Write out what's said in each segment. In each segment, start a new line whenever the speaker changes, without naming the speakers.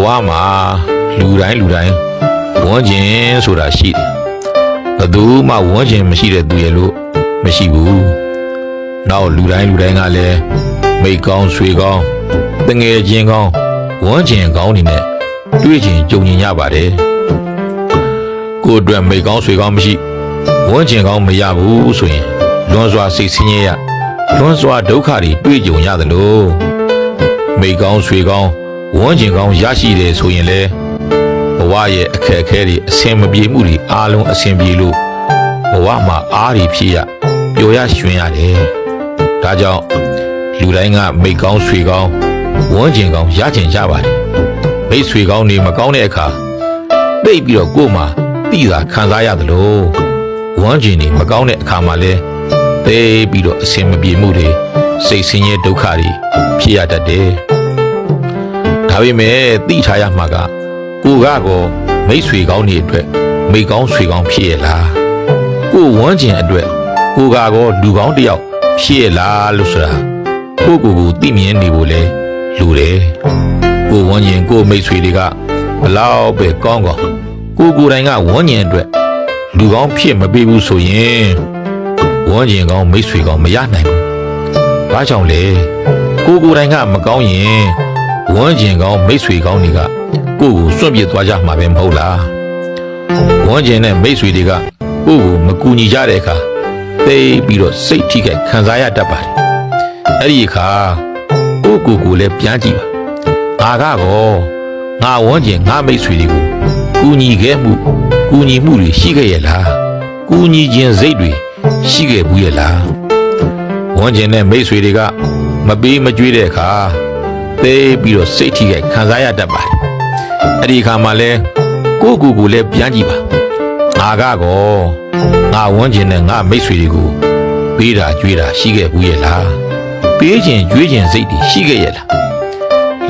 ဝမှာလူတိုင်းဝန်းကျင်ဆိုတာရှိတယ်ဘယ်သူမှဝန်းကျင်မရှိတဲ့သူရဲ့လို့မရှိဘူးနောက်လူတိုင်းကလည်းမိတ်ကောင်းဆွေကောင်းတငယ်ချင်းကောင်းဝန်းကျင်ကောင်းနေနဲ့တွေ့ချင်းကြုံကျင်ရပါတယ်ကိုယ်အတွက်မိတ်ကောင်းဆွေကောင်းမရှိဝန်းကျင်ကောင်းမရဘူးဆိုရင်လွန်စွာစိတ်ဆင်းရဲရလွန်စွာဒုက္ခတွေတွေ့ကြုံရတယ်လို့မိတ်ကောင်းဆွေကောင်းဝန်းကျင်ကောင်းရရှိတယ်ဆိုရင်လေဘဝရဲ့အခက်အခဲတွေအဆင်မပြေမှုတွေအားလုံးအဆင်ပြေလို့ဘဝမှာအားတွေဖြစ်ရပျော်ရရွှင်ရတယ်ဒါကြောင့်လူတိုင်းကမိတ်ကောင်းဆွေကောင်းဝန်းကျင်ကောင်းရချင်ကြပါတယ်မိတ်ဆွေကောင်းတွေမကောင်းတဲ့အခါသိပြီးတော့ကိုယ်မှာတိတာခံစားရတယ်လို့ဝန်းကျင်တွေမကောင်းတဲ့အခါမှာလဲသိပြီးတော့အဆင်မပြေမှုတွေစိတ်ဆင်းရဲဒုက္ခတွေဖြစ်ရတတ်တယ်ဒါပေမဲ့သိထားရမှာကကိုကောမိတ်ဆွေကောင်းတွေအတွက်မိတ်ကောင်းဆွေကောင်းဖြစ်ရလားကိုဝန်းကျင်အတွက်ကိုကောလူကောင်းတစ်ယောက်ဖြစ်ရလားလို့ဆိုတာကိုသိမြင်နေဖို့လဲလူတယ်ကိုဝန်းကျင်ကိုမိတ်ဆွေတွေကဘလောက်ပဲကောင်းကိုယ်တိုင်ကဝန်းကျင်အတွက်လူကောင်းဖြစ်မပေးဘူးဆိုရင်ဝန်းကျင်ကောင်းမိတ်ဆွေကောင်းမရနိုင်ဘူးဘာကြောင့်လဲကိုယ်တိုင်ကမကောင်းရင်ဝန်းကျင်ကောင်းမိတ်ဆွေကောင်းတွေကကိုစွန့်ပစ်သွားကြမှာပဲမဟုတ်လားဝန်းကျင်နဲ့မိတ်ဆွေတွေကကိုမကူညီကြတဲ့အခါသိပြီးတော့စိတ်ထိခိုက်ခံစားရတတ်ပါတယ်အဲ့ဒီအခါကိုလည်းပြန်ကြည့်ပါငါဝန်းကျင်ငါမိတ်ဆွေတွေကိုကူညီမှုတွေရှိခဲ့ရဲ့လားကူညီခြင်းစိတ်တွေရှိခဲ့ဘူးရဲ့လားဝန်းကျင်နဲ့မိတ်ဆွေတွေကမပေးမကြွေးတဲ့အခါသိပြီးတော့စိတ်ထိခိုက်ခံစားရတတ်ပါတယ်အဲ့ဒီအခါမှာလဲကိုလည်းပြန်ကြည့်ပါငါဝန်းကျင်နဲ့ငါမိတ်ဆွေတွေကိုပေးတာကြွေးတာရှိခဲ့ဘူးရဲ့လားပေးခြင်းကြွေးခြင်းစိတ်တွေရှိခဲ့ရဲ့လား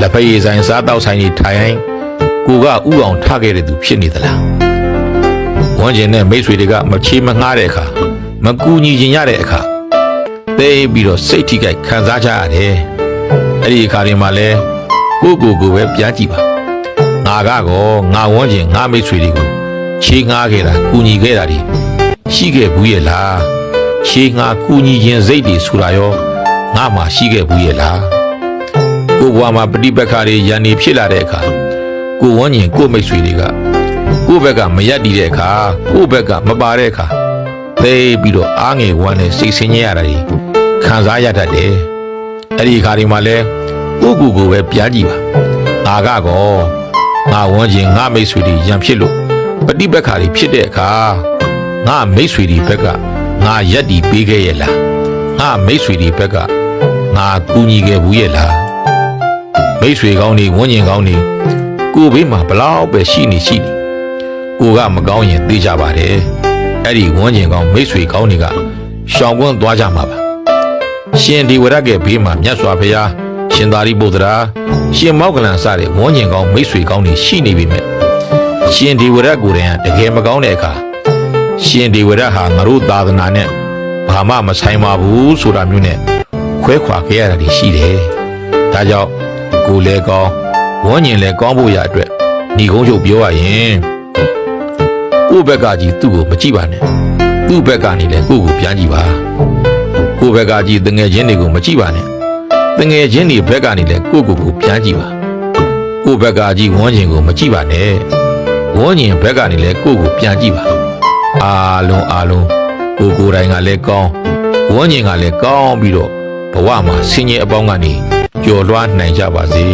လက်ဖက်ရည်ဆိုင်စားတောက်ဆိုင်တွေထိုင်ကိုကဥအောင်ထခဲ့တဲ့သူဖြစ်နေသလားဝန်းကျင်နဲ့မိတ်ဆွေတွေကမချေမငှားတဲ့အခါမကူညီခြင်းရတဲ့အခါသိပြီးတော့စိတ်ထိခိုက်ခံစားကြရတယ်အဲ့ဒီအခါတွေမှာလဲကိုပဲပြန်ကြည့်ပါငါဝန်းကျင်ငါမိတ်ဆွေတွေကိုချေငှားခဲ့တာကူညီခဲ့တာတွေရှိခဲ့ဘူးရဲ့လားချေငှားကူညီခြင်းစိတ်တွေဆိုတာရောငါမှရှိခဲ့ဘူးရဲ့လားကိုဘဝမှာပဋိပက္ခတွေရန်နေဖြစ်လာတဲ့အခါကိုဝန်းကျင်ကိုမိတ်ဆွေတွေကကိုဘက်ကမရက်တည်တဲ့အခါကိုဘက်ကမပါတဲ့အခါသိပြီးတော့အားငယ်ဝမ်းနဲ့စိတ်ဆင်းရဲရတာတွေခံစားရတတ်တယ်အဲ့ဒီအခါတွေမှာလဲကိုပဲပြန်ကြည့်ပါငါဝန်းကျင်ငါမိတ်ဆွေတွေရန်ဖြစ်လို့ပဋိပက္ခတွေဖြစ်တဲ့အခါငါမိတ်ဆွေတွေဘက်ကငါရက်တည်ပေးခဲ့ရဲ့လားငါမိတ်ဆွေတွေဘက်ကငါကူညီခဲ့ဘူးရဲ့လားမိတ်ဆွေကောင်းတွေဝန်းကျင်ကောင်းတွေကိုဘေးမှာဘလောက်ပဲရှိနေကိုကမကောင်းရင်သိကြပါတယ်အဲ့ဒီဝန်းကျင်ကောင်းမိတ်ဆွေကောင်းတွေကရှောင်ကွန်းသွားကြမှာပါရှင်ဒီဝရကဲဘေးမှာမြတ်စွာဘုရားရှင်သာရိပုတ္တရာရှင်မောက္ကလန်စတဲ့ဝန်းကျင်ကောင်းမိတ်ဆွေကောင်းတွေရှိနေပြီမဲ့ရှင်ဒီဝရကိုယ်တိုင်တကယ်မကောင်းတဲ့အခါရှင်ဒီဝရဟာငါတို့သာသနာနဲ့ဘာမှမဆိုင်ပါဘူးဆိုတာမျိုးနဲ့ခွဲခွာခဲ့ရတာရှိတယ်ဒါကြောင့်ကိုယ်လည်းကောင်းဝန်းကျင်လည်းကောင်းဖို့ရအတွက်ညီကုန်းချုပ်ပြောရရင်ကိုယ့်ဘက်ကကြီးသူ့ကိုမကြည့်ပါနဲ့သူ့ဘက်ကနေလည်းကိုယ့်ကိုပြန်ကြည့်ပါကိုယ့်ဘက်ကကြီးတငယ်ချင်းတွေကိုမကြည့်ပါနဲ့တငယ်ချင်းတွေဘက်ကနေလည်းကိုယ့်ကိုပြန်ကြည့်ပါကိုယ့်ဘက်ကကြီးဝန်းကျင်ကိုမကြည့်ပါနဲ့ဝန်းကျင်ဘက်ကနေလည်းကိုယ့်ကိုပြန်ကြည့်ပါအားလုံးကိုယ်တိုင်ကလည်းကောင်းဝန်းကျင်ကလည်းကောင်းပြီးတော့ဘဝမှာဆင်းရဲအပေါင်းကနေကျော်လွှားနိုင်ကြပါစေ